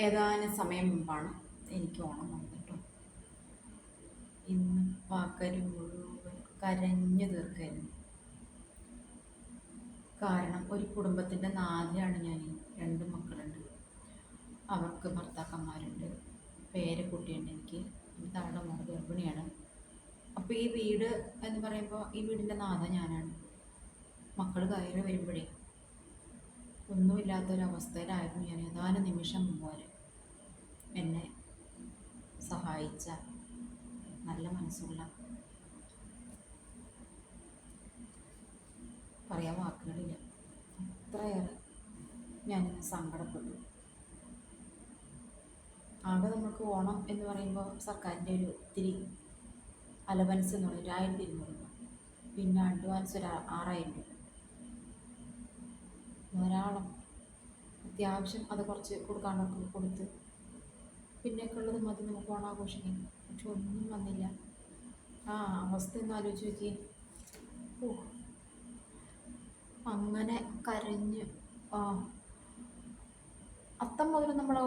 ഏതാനും സമയം മുമ്പാണ് എനിക്ക് ഓണം വന്നിട്ടോ. ഇന്ന് പകല് മുഴുവൻ കരഞ്ഞു തീർക്കായിരുന്നു. കാരണം ഒരു കുടുംബത്തിൻ്റെ നാഥയാണ് ഞാൻ. രണ്ട് മക്കളുണ്ട്, അവർക്ക് ഭർത്താക്കന്മാരുണ്ട്, പേരക്കുട്ടിയുണ്ട്. എനിക്ക് താഴെ മോള് ഗർഭിണിയാണ്. അപ്പോൾ ഈ വീട് എന്ന് പറയുമ്പോൾ ഈ വീടിൻ്റെ നാഥ ഞാനാണ്. മക്കൾ കയറി വരുമ്പോഴേ ഒന്നുമില്ലാത്തൊരവസ്ഥയിലായിരുന്നു ഞാൻ. ഏതാനും നിമിഷം മുമ്പ് വരെ എന്നെ സഹായിച്ച നല്ല മനസ്സുള്ള, പറയാൻ വാക്കുകളില്ല, അത്രയേറെ ഞാനിന്ന് സങ്കടപ്പെട്ടു. ആകെ നമുക്ക് ഓണം എന്ന് പറയുമ്പോൾ സർക്കാരിൻ്റെ ഒരു ഇത്തിരി അലവൻസ് എന്ന് പറയുന്നത് 1200 രൂപ, പിന്നെ അഡ്വാൻസ് ഒരു 6000 രൂപ, ധാരാളം. അത്യാവശ്യം അത് കുറച്ച് കൊടുക്കാണ്ടൊക്കെ കൊടുത്ത് പിന്നെയൊക്കെ ഉള്ളത് മതി നമുക്ക് ഓണം ആഘോഷിക്കാം. പക്ഷെ ഒന്നും വന്നില്ല. ആ അവസ്ഥ ഒന്ന് ആലോചിച്ച് നോക്കി. ഓ, അങ്ങനെ കരഞ്ഞ്. ആ അത്തം മുതൽ നമ്മൾ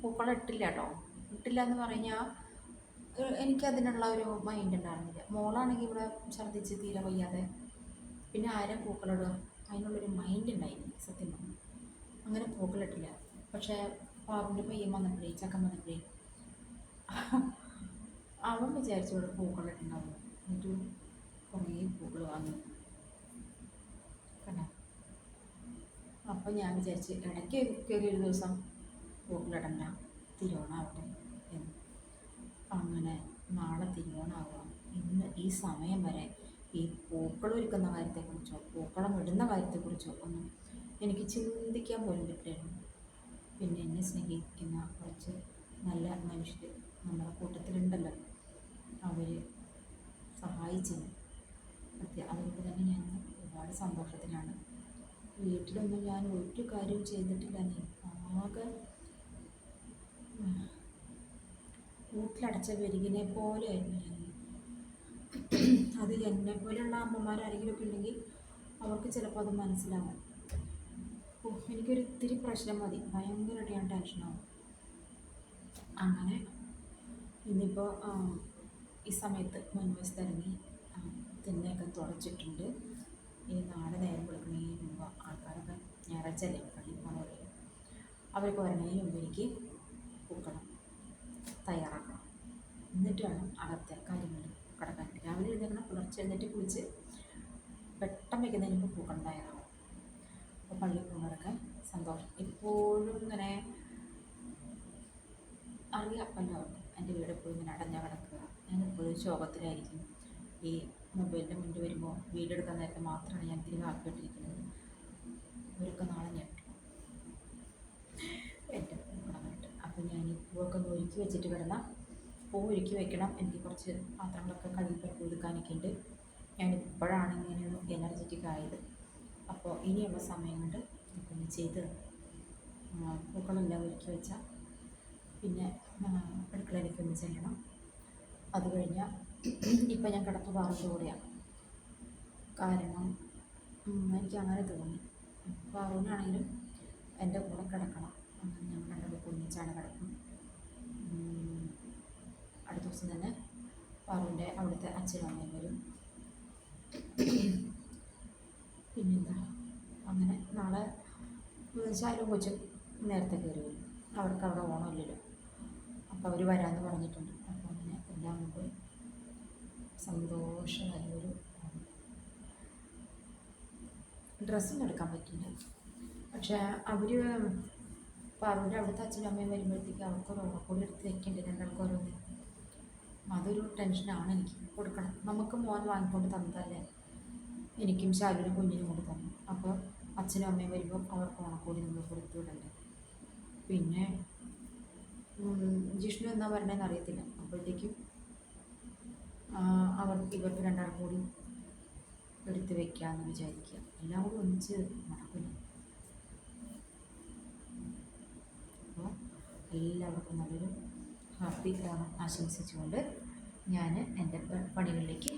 പൂക്കളം ഇട്ടില്ല കേട്ടോ. ഇട്ടില്ല എന്ന് പറഞ്ഞാൽ എനിക്കതിനുള്ള ഒരു മൈൻഡ് ഉണ്ടായിരുന്നില്ല. മോളാണെങ്കിൽ ഇവിടെ ഛർദ്ദിച്ച് തീരെ വയ്യാതെ, പിന്നെ ആരും പൂക്കളിടുക, അതിനുള്ളൊരു മൈൻഡ് ഉണ്ടായിരുന്നു സത്യം പറഞ്ഞു. അങ്ങനെ പൂക്കളിട്ടില്ല. പക്ഷേ പാറുൻ്റെ പയ്യൻ വന്നപ്പോഴേ, ചക്കൻ വന്നപ്പോഴേ, അവൻ വിചാരിച്ചു ഇവിടെ പൂക്കളിട്ടുണ്ടാവും. എന്നിട്ട് കുറേ പൂക്കൾ വാങ്ങി കണ്ടോ. അപ്പം ഞാൻ വിചാരിച്ച് ഇടയ്ക്ക് കയറി ഒരു ദിവസം പൂക്കളിടണ്ട, തിരുവോണമാവട്ടെ എന്ന്. അങ്ങനെ നാളെ തിരുവോണമാവുക. ഇന്ന് ഈ സമയം വരെ ഈ പൂക്കളം ഒരുക്കുന്ന കാര്യത്തെക്കുറിച്ചോ പൂക്കളം ഇടുന്ന കാര്യത്തെക്കുറിച്ചോ ഒന്നും എനിക്ക് ചിന്തിക്കാൻ പോലും പറ്റില്ലായിരുന്നു. പിന്നെ എന്നെ സ്നേഹിക്കുന്ന കുറച്ച് നല്ല മനുഷ്യർ നമ്മുടെ കൂട്ടത്തിലുണ്ടല്ലോ, അവർ സഹായിച്ചത് അതുകൊണ്ട് തന്നെ ഞാൻ ഒരുപാട് സന്തോഷത്തിലാണ്. വീട്ടിലൊന്നും ഞാൻ ഒരു കാര്യവും ചെയ്തിട്ടില്ല. ആകെ വീട്ടിലടച്ച പെരുകിനെ പോലെയായിരുന്നു ഞാൻ. അത് എന്നെ പോലെയുള്ള അമ്മമാരാരെങ്കിലുമൊക്കെ ഉണ്ടെങ്കിൽ അവർക്ക് ചിലപ്പോൾ അത് മനസ്സിലാവും. എനിക്കൊരു ഇത്തിരി പ്രശ്നം മതി, ഭയങ്കരമായിട്ട് ഞാൻ ടെൻഷനാവും. അങ്ങനെ ഇന്നിപ്പോൾ ഈ സമയത്ത് മുൻവശത്ത് ഇറങ്ങി തിന്നയൊക്കെ തുടച്ചിട്ടുണ്ട്. ഈ നാളെ നേരം കൊടുക്കുന്നതിന് മുമ്പ് ആൾക്കാരൊക്കെ ഞായറാഴ്ചയല്ലേ പള്ളിയിൽ പോകുന്നവരെ, അവർക്ക് വരണതിന് മുമ്പ് എനിക്ക് പൂക്കണം തയ്യാറാക്കണം. എന്നിട്ട് വേണം അകത്തെ കാര്യങ്ങൾ കിടക്കാൻ. രാവിലെ എഴുന്നേക്കണം, പുലർച്ചെ എഴുന്നേറ്റ് കുളിച്ച് പെട്ടെന്ന് വയ്ക്കുന്നതിന് മുമ്പ് പൂക്കണം തയ്യാറാവും. അപ്പോൾ പള്ളിയിൽ പോകുന്നവരൊക്കെ സന്തോഷം. എപ്പോഴും ഇങ്ങനെ അറിയാമല്ലോ അവർക്ക് എൻ്റെ വീട് എപ്പോഴും ഇങ്ങനെ അടഞ്ഞ കിടക്കുക, ഞാൻ എപ്പോഴും ശോകത്തിലായിരിക്കും. ഈ മൊബൈലിൻ്റെ മുന്നിൽ വരുമ്പോൾ വീഡിയോ എടുക്കാൻ നേരത്തെ മാത്രമാണ് ഞാൻ ഇത്തിരി ഹാപ്പിയായിട്ടിരിക്കുന്നത്. അവരൊക്കെ നാളെ ഞെട്ടും എൻ്റെ പൂക്കളമായിട്ട്. അപ്പോൾ ഞാൻ ഈ പൂവൊക്കെ ഒന്ന് ഒരുക്കി വെച്ചിട്ട് കിടന്നാൽ പൂ ഒരുക്കി വെക്കണം. എനിക്ക് കുറച്ച് പാത്രങ്ങളൊക്കെ കഴുകി എടുക്കാനൊക്കെ ഉണ്ട്. ഞാനിപ്പോഴാണ് ഇങ്ങനെ ഒരു എനർജറ്റിക് ആയത്. അപ്പോൾ ഇനിയുള്ള സമയം കൊണ്ട് ഇതൊക്കെ ഒന്ന് ചെയ്ത് പൂക്കളെല്ലാം ഒരുക്കി വെച്ചാൽ പിന്നെ അടുക്കളയിലേക്ക് ഒന്ന് ചെല്ലണം. അത് കഴിഞ്ഞാൽ ഇപ്പം ഞാൻ കിടപ്പ് പാറിൻ്റെ കൂടെയാണ്. കാരണം എനിക്ക് അങ്ങനെ തോന്നി, പാറുവിനാണെങ്കിലും എൻ്റെ കൂടെ കിടക്കണം. അങ്ങനെ ഞാൻ രണ്ടുപേർക്ക് ഒന്നിച്ചാണ് കിടക്കും. അടുത്ത ദിവസം തന്നെ പാറുവിൻ്റെ അവിടുത്തെ അച്ഛനും അമ്മയും വരും. പിന്നെന്താ, അങ്ങനെ നാളെ ശാലും കൊച്ചും നേരത്തെ കയറി വരും. അവർക്ക് അവിടെ ഓണമില്ലല്ലോ, അപ്പോൾ അവർ വരാമെന്ന് പറഞ്ഞിട്ടുണ്ട്. അപ്പോൾ അങ്ങനെ എല്ലാം കൊണ്ട് സന്തോഷമായൊരു ഡ്രസ്സൊന്നും എടുക്കാൻ പറ്റില്ല. പക്ഷേ അവർ പാറുവിൻ്റെ അവിടുത്തെ അച്ഛനും അമ്മയും വരുമ്പോഴത്തേക്ക് അവർക്ക് ഒരു ഓണക്കോടി എടുത്ത് വെക്കേണ്ടത്, രണ്ടാൾക്ക് ഓരോന്ന്. അതൊരു ടെൻഷനാണ് എനിക്ക്. കൊടുക്കണം, നമുക്ക് മോൻ വാങ്ങിക്കൊണ്ട് തന്നതല്ലേ, എനിക്കും ശാലുവിനും കുഞ്ഞിനും കൊണ്ട് തന്നു. അപ്പോൾ അച്ഛനും അമ്മയും വരുമ്പോൾ അവർക്ക് ഓണക്കോടി നമ്മൾ കൊടുത്തു വിടണ്ടേ. പിന്നെ ജിഷ്ണു എന്നാ വരണമെന്ന് അറിയത്തില്ല. അപ്പോഴത്തേക്കും ഇവർക്ക് രണ്ടാളും കൂടി എടുത്ത് വെക്കാമെന്ന് വിചാരിക്കുക. എല്ലാം കൂടി ഒന്നിച്ച് നടക്കില്ല. അപ്പോൾ എല്ലാവർക്കും നല്ലൊരു ഹാപ്പി ഓണം ആശംസിച്ചുകൊണ്ട് ഞാൻ എൻ്റെ പണികളിലേക്ക്